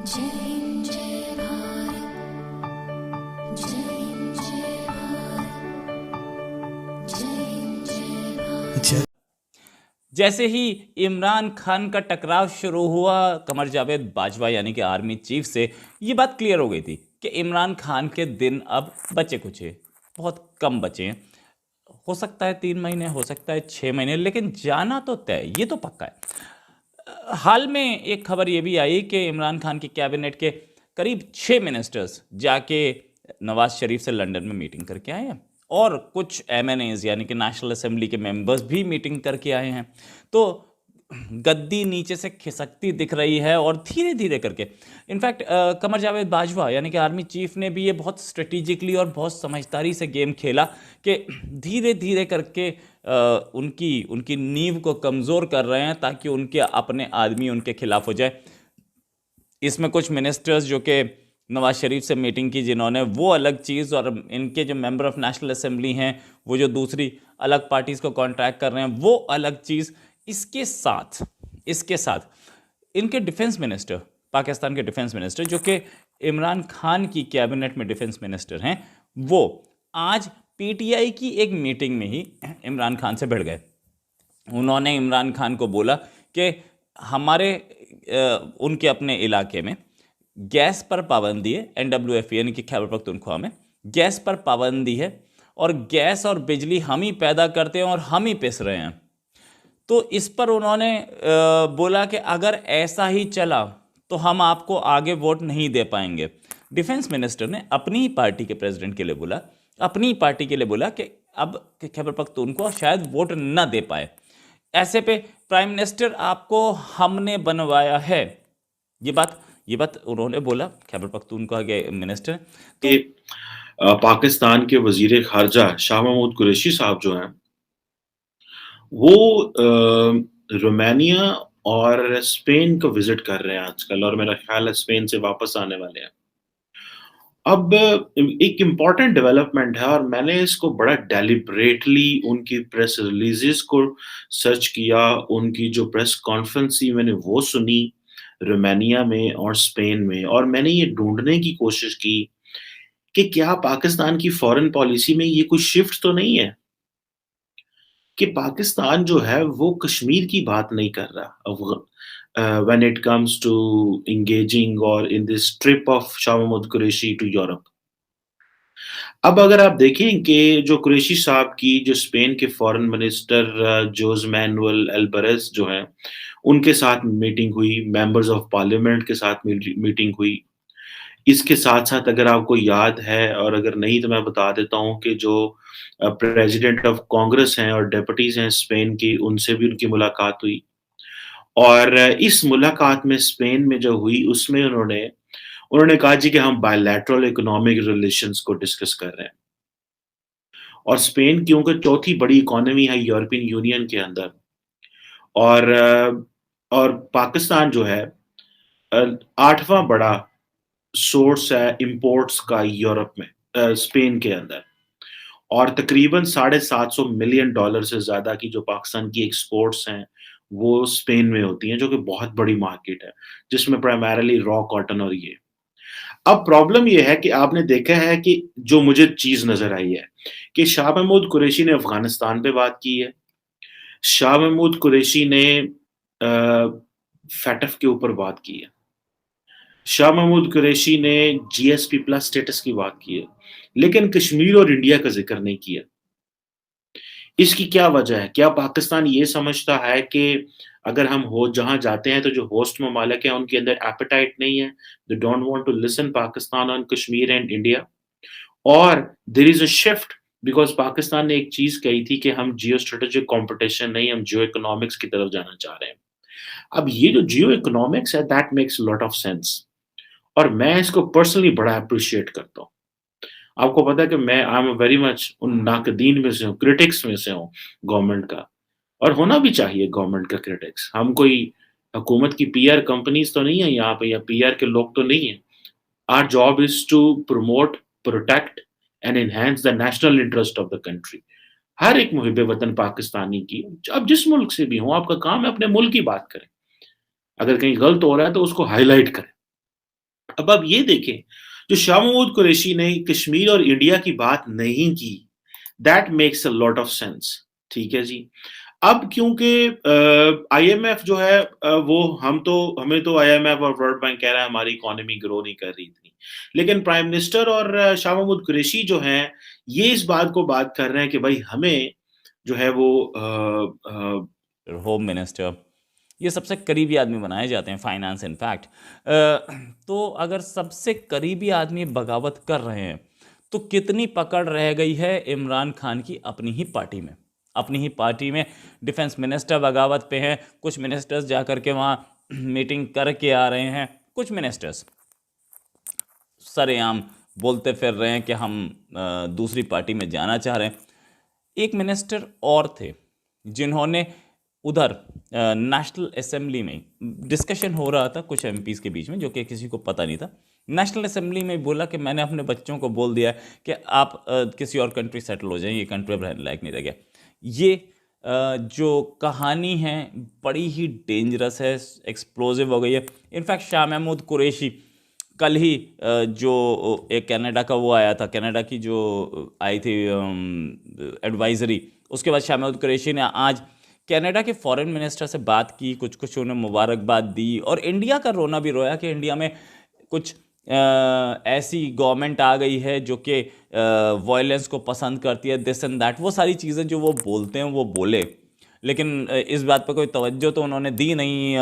जय हिंद जय भारत, जय हिंद जय भारत, जय हिंद जय भारत। जैसे ही इमरान खान का टकराव शुरू हुआ कमर जावेद बाजवा यानी कि आर्मी चीफ से, ये बात क्लियर हो गई थी कि इमरान खान के दिन अब बचे कुछ हैं, बहुत कम बचे हैं। हो सकता है 3 महीने, हो सकता है 6 महीने, लेकिन जाना तो तय, ये तो पक्का है। हाल में एक खबर ये भी आई कि इमरान खान की कैबिनेट के करीब 6 मिनिस्टर्स जाके नवाज शरीफ से लंदन में मीटिंग करके आए हैं, और कुछ एमएनएज यानी कि नेशनल असेंबली के मेंबर्स भी मीटिंग करके आए हैं। तो गद्दी नीचे से खिसकती दिख रही है, और धीरे धीरे करके इनफैक्ट कमर जावेद बाजवा यानी कि आर्मी चीफ ने भी ये बहुत स्ट्रेटेजिकली और बहुत समझदारी से गेम खेला कि धीरे धीरे करके उनकी उनकी नींव को कमज़ोर कर रहे हैं ताकि उनके अपने आदमी उनके खिलाफ हो जाए। इसमें कुछ मिनिस्टर्स जो कि नवाज शरीफ से मीटिंग की जिन्होंने, वो अलग चीज़, और इनके जो मेंबर ऑफ नेशनल असेंबली हैं वो जो दूसरी अलग पार्टीज़ को कॉन्ट्रैक्ट कर रहे हैं वो अलग चीज़। इसके साथ इनके डिफेंस मिनिस्टर, पाकिस्तान के डिफेंस मिनिस्टर जो कि इमरान खान की कैबिनेट में डिफेंस मिनिस्टर हैं, वो आज पीटीआई की एक मीटिंग में ही इमरान खान से भिड़ गए। उन्होंने इमरान खान को बोला कि हमारे उनके अपने इलाके में गैस पर पाबंदी है, एनडब्ल्यूएफ यानी कि खैबर पख्तूनख्वा में गैस पर पाबंदी है, और गैस और बिजली हम ही पैदा करते हैं और हम ही पिस रहे हैं। तो इस पर उन्होंने बोला कि अगर ऐसा ही चला तो हम आपको आगे वोट नहीं दे पाएंगे। डिफेंस मिनिस्टर ने अपनी ही पार्टी के प्रेसिडेंट के लिए बोला, अपनी ही पार्टी के लिए बोला कि अब खैबर पख्तूनख्वा शायद वोट न दे पाए। ऐसे पे प्राइम मिनिस्टर आपको हमने बनवाया है, ये बात उन्होंने बोला, खैबर पख्तूनख्वा के मिनिस्टर। कि तो पाकिस्तान के वज़ीर ख़ारजा शाह महमूद कुरैशी साहब जो हैं, वो रोमानिया और स्पेन को विज़िट कर रहे हैं आजकल, और मेरा ख़्याल है स्पेन से वापस आने वाले हैं। अब एक इम्पोर्टेंट डेवलपमेंट है, और मैंने इसको बड़ा डेलिब्रेटली उनकी प्रेस रिलीज़ेज़ को सर्च किया, उनकी जो प्रेस कॉन्फ्रेंस थी मैंने वो सुनी रोमानिया में और स्पेन में, और मैंने ये ढूँढने की कोशिश की कि क्या पाकिस्तान की फ़ॉरेन पॉलिसी में ये कोई शिफ्ट तो नहीं है? कि पाकिस्तान जो है वो कश्मीर की बात नहीं कर रहा when it comes to engaging और in this trip of Shah Mahmood Qureshi to Europe. अब अगर आप देखें कि जो कुरैशी साहब की जो स्पेन के फॉरेन मिनिस्टर जोस मैनुअल अल्वारेज़ जो हैं, उनके साथ मीटिंग हुई, मेंबर्स ऑफ पार्लियामेंट के साथ मीटिंग हुई। इसके साथ-साथ अगर आपको याद है, और अगर नहीं तो मैं बता देता हूँ कि जो प्रेज़िडेंट ऑफ कांग्रेस हैं और डेपुटीज़ हैं स्पेन की, उनसे भी उनकी मुलाकात हुई। और इस मुलाकात में स्पेन में जो हुई उसमें उन्होंने उन्होंने कहा जी कि हम बायलैटरल इकोनॉमिक रिलेशंस को डिस्कस कर रहे हैं। और स्पेन क्योंकि चौथी बड़ी इकोनॉमी है यूरोपियन यूनियन के अंदर, और और पाकिस्तान जो है 8वाँ बड़ा सोर्स है इंपोर्ट्स का यूरोप में, स्पेन के अंदर। और तकरीबन $750 मिलियन से ज़्यादा की जो पाकिस्तान की एक्सपोर्ट्स हैं, वो स्पेन में होती हैं, जो कि बहुत बड़ी मार्केट है, जिसमें प्राइमरीली रॉ कॉटन और ये। अब प्रॉब्लम ये है कि आपने देखा है कि जो मुझे चीज़ नज़र आई है कि शाह महमूद कुरैशी ने अफ़गानिस्तान पे बात की है। शाह महमूद कुरैशी ने फैटफ के ऊपर बात की है। शाह महमूद कुरैशी ने जीएसपी प्लस स्टेटस की बात की है, लेकिन कश्मीर और इंडिया का ज़िक्र नहीं किया। इसकी क्या वजह है? क्या पाकिस्तान ये समझता है कि अगर हम हो जहाँ जाते हैं तो जो होस्ट ममालिक हैं उनके अंदर एपेटाइट नहीं है, they don't want to listen Pakistan on Kashmir and India, और there is a shift because Pakistan ने एक चीज़ कही थी कि हम जियो स्ट्रैटेजिक कॉम्पिटिशन नहीं, हम जियो इकोनॉमिक्स की तरफ जाना चाह रहे हैं। अब ये जो जियो इकोनॉमिक्स है that makes a lot of sense, और मैं इसको पर्सनली बड़ा एप्रिशिएट करता हूँ। आपको पता है कि मैं आई एम वेरी मच उन नाकदीन में से हूँ, क्रिटिक्स में से हूँ गवर्नमेंट का, और होना भी चाहिए गवर्नमेंट का क्रिटिक्स। हम कोई हुकूमत की पीआर कंपनीज़ तो नहीं है यहाँ पे, या पीआर के लोग तो नहीं हैं। Our job is to promote, protect and enhance the national interest of the country. हर एक मुहिब वतन पाकिस्तानी की, आप जिस मुल्क से भी हों, आपका काम है अपने मुल्क की बात करें। अगर कहीं गलत हो रहा है तो उसको हाइलाइट करें। अब आप ये देखें, जो शाह महमूद कुरैशी ने कश्मीर और इंडिया की बात नहीं की, that makes a lot of sense, ठीक है जी। अब क्योंकि आईएमएफ जो है वो हमें तो आईएमएफ और वर्ल्ड बैंक कह रहा है हमारी इकोनॉमी ग्रो नहीं कर रही इतनी। लेकिन प्राइम मिनिस्टर और शाह महमूद कुरैशी जो हैं, ये इस बात को बात कर रहे हैं कि भाई हमें जो है वो होम मिनिस्टर, ये सबसे करीबी आदमी बनाए जाते हैं, फाइनेंस इनफैक्ट। तो अगर सबसे करीबी आदमी बगावत कर रहे हैं तो कितनी पकड़ रह गई है इमरान खान की अपनी ही पार्टी में। अपनी ही पार्टी में डिफेंस मिनिस्टर बगावत पे हैं, कुछ मिनिस्टर्स जा कर के वहाँ मीटिंग करके आ रहे हैं, कुछ मिनिस्टर्स सरेआम बोलते फिर रहे हैं कि हम दूसरी पार्टी में जाना चाह रहे हैं। एक मिनिस्टर और थे जिन्होंने उधर नेशनल असेंबली में डिस्कशन हो रहा था कुछ एमपीज के बीच में, जो कि किसी को पता नहीं था। नेशनल असेंबली में बोला कि मैंने अपने बच्चों को बोल दिया है कि आप किसी और कंट्री सेटल हो जाएं, ये कंट्री अब रहने लायक नहीं रह गया। ये जो कहानी है बड़ी ही डेंजरस है, एक्सप्लोजिव हो गई है। इनफैक्ट शाह महमूद कुरैशी कल ही जो एक कनाडा का वो आया था, कनाडा की जो आई थी एडवाइजरी, उसके बाद शाह महमूद कुरैशी ने आज कनाडा के फॉरेन मिनिस्टर से बात की, कुछ कुछ उन्हें मुबारकबाद दी और इंडिया का रोना भी रोया कि इंडिया में कुछ ऐसी गवर्नमेंट आ गई है जो कि वायलेंस को पसंद करती है, दिस एंड दैट, वो सारी चीज़ें जो वो बोलते हैं वो बोले। लेकिन इस बात पर कोई तवज्जो तो उन्होंने दी नहीं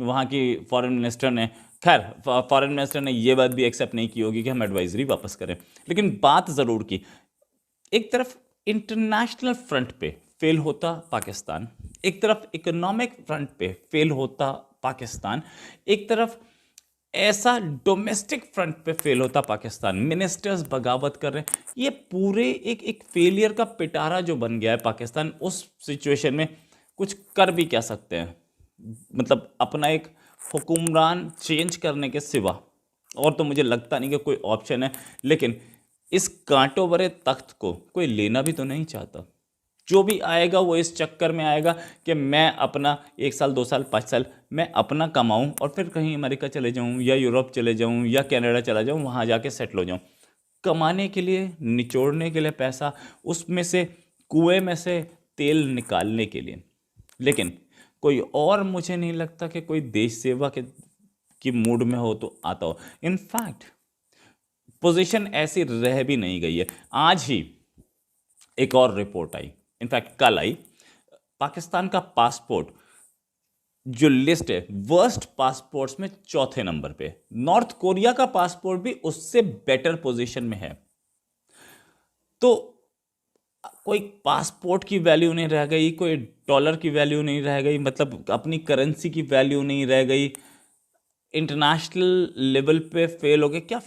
वहाँ की फॉरेन मिनिस्टर ने। खैर, फॉरेन मिनिस्टर ने ये बात भी एक्सेप्ट नहीं की होगी कि हम एडवाइजरी वापस करें, लेकिन बात ज़रूर की। एक तरफ इंटरनेशनल फ्रंट पे फेल होता पाकिस्तान, एक तरफ इकोनॉमिक फ्रंट पे फेल होता पाकिस्तान, एक तरफ ऐसा डोमेस्टिक फ्रंट पे फेल होता पाकिस्तान, मिनिस्टर्स बगावत कर रहे हैं। ये पूरे एक फेलियर का पिटारा जो बन गया है पाकिस्तान, उस सिचुएशन में कुछ कर भी क्या सकते हैं, मतलब अपना एक हुक्मरान चेंज करने के सिवा और तो मुझे लगता नहीं कि कोई ऑप्शन है। लेकिन इस कांटों भरे तख्त को कोई लेना भी तो नहीं चाहता। जो भी आएगा वो इस चक्कर में आएगा कि मैं अपना 1 साल 2 साल 5 साल मैं अपना कमाऊं और फिर कहीं अमेरिका चले जाऊं या यूरोप चले जाऊं या कनाडा चला जाऊं, वहां जाके सेटल हो जाऊं, कमाने के लिए, निचोड़ने के लिए पैसा, उसमें से कुएं में से तेल निकालने के लिए। लेकिन कोई और मुझे नहीं लगता कि कोई देश सेवा के की मूड में हो तो आता हो। इनफैक्ट पोजीशन ऐसी रह भी नहीं गई है। आज ही एक और रिपोर्ट आई, इनफैक्ट कल आई, पाकिस्तान का पासपोर्ट जो लिस्ट है वर्स्ट पासपोर्ट्स में चौथे नंबर पे। नॉर्थ कोरिया का पासपोर्ट भी उससे बेटर पोजीशन में है। तो कोई पासपोर्ट की वैल्यू नहीं रह गई, कोई डॉलर की वैल्यू नहीं रह गई, मतलब अपनी करेंसी की वैल्यू नहीं रह गई, इंटरनेशनल लेवल पे फेल हो गए। क्या